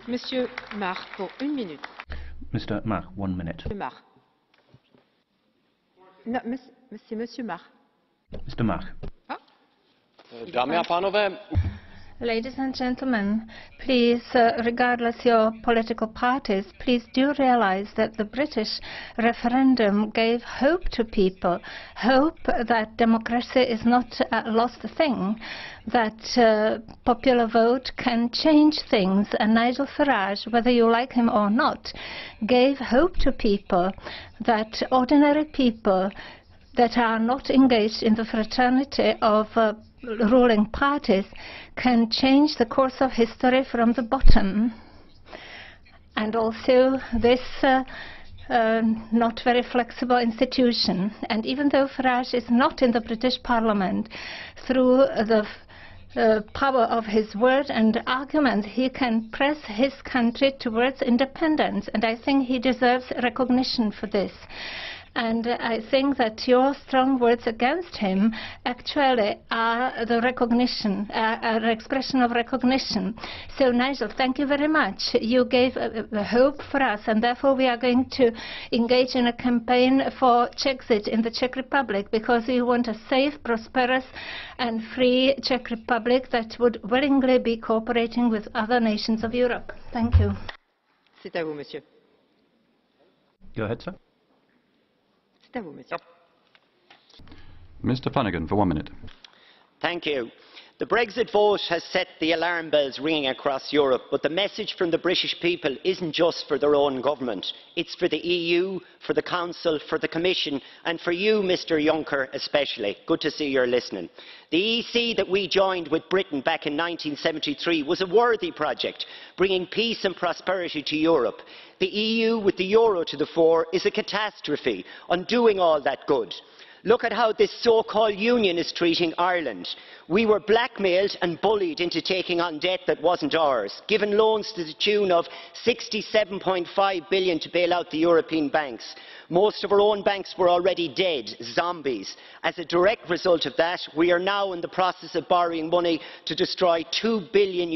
Monsieur Mach, pour une minute. Mr. Mach, 1 minute. Mach. No, Monsieur Mach. Mr. Mach. Dámy a pánové, Ladies and gentlemen, please, regardless your political parties, please do realize that the British referendum gave hope to people, hope that democracy is not a lost thing, that popular vote can change things. And Nigel Farage, whether you like him or not, gave hope to people, that ordinary people that are not engaged in the fraternity of ruling parties can change the course of history from the bottom. And also this not very flexible institution. And even though Farage is not in the British Parliament, through the power of his word and argument, he can press his country towards independence. And I think he deserves recognition for this. And I think that your strong words against him actually are the recognition, an expression of recognition. So, Nigel, thank you very much. You gave hope for us, and therefore we are going to engage in a campaign for Czechsit in the Czech Republic, because we want a safe, prosperous and free Czech Republic that would willingly be cooperating with other nations of Europe. Thank you. C'est à vous, monsieur. Go ahead, sir. C'est à vous, monsieur. Mr. Flanagan, for 1 minute. Thank you. The Brexit vote has set the alarm bells ringing across Europe, but the message from the British people isn't just for their own government. It's for the EU, for the Council, for the Commission, and for you, Mr. Juncker, especially. Good to see you're listening. The EC that we joined with Britain back in 1973 was a worthy project, bringing peace and prosperity to Europe. The EU, with the euro to the fore, is a catastrophe, undoing all that good. Look at how this so-called union is treating Ireland. We were blackmailed and bullied into taking on debt that wasn't ours, given loans to the tune of €67.5 billion to bail out the European banks. Most of our own banks were already dead, zombies. As a direct result of that, we are now in the process of borrowing money to destroy €2 billion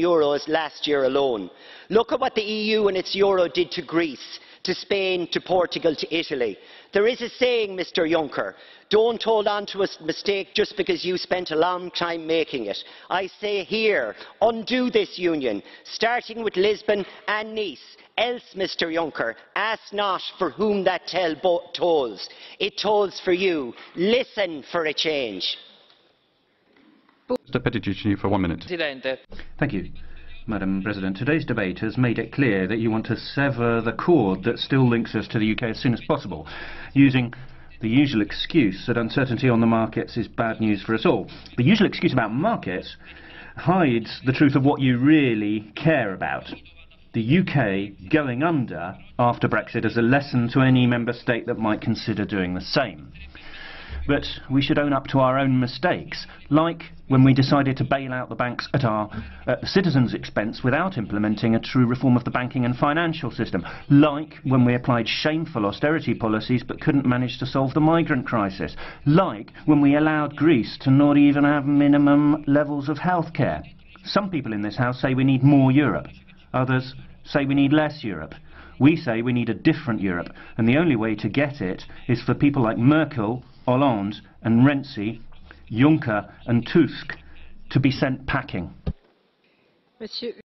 last year alone. Look at what the EU and its euro did to Greece, to Spain, to Portugal, to Italy. There is a saying, Mr. Juncker, don't hold on to a mistake just because you spent a long time making it. I say here, undo this union, starting with Lisbon and Nice. Else, Mr. Juncker, ask not for whom that tale tolls. It tolls for you. Listen for a change. Mr. Pedicini, for 1 minute. Thank you, Madam President. Today's debate has made it clear that you want to sever the cord that still links us to the UK as soon as possible, using the usual excuse that uncertainty on the markets is bad news for us all. The usual excuse about markets hides the truth of what you really care about. The UK going under after Brexit as a lesson to any member state that might consider doing the same. But we should own up to our own mistakes, like when we decided to bail out the banks at the citizens' expense without implementing a true reform of the banking and financial system, like when we applied shameful austerity policies but couldn't manage to solve the migrant crisis, like when we allowed Greece to not even have minimum levels of health care. Some people in this House say we need more Europe. Others say we need less Europe. We say we need a different Europe, and the only way to get it is for people like Merkel, Hollande and Renzi, Juncker and Tusk to be sent packing. Monsieur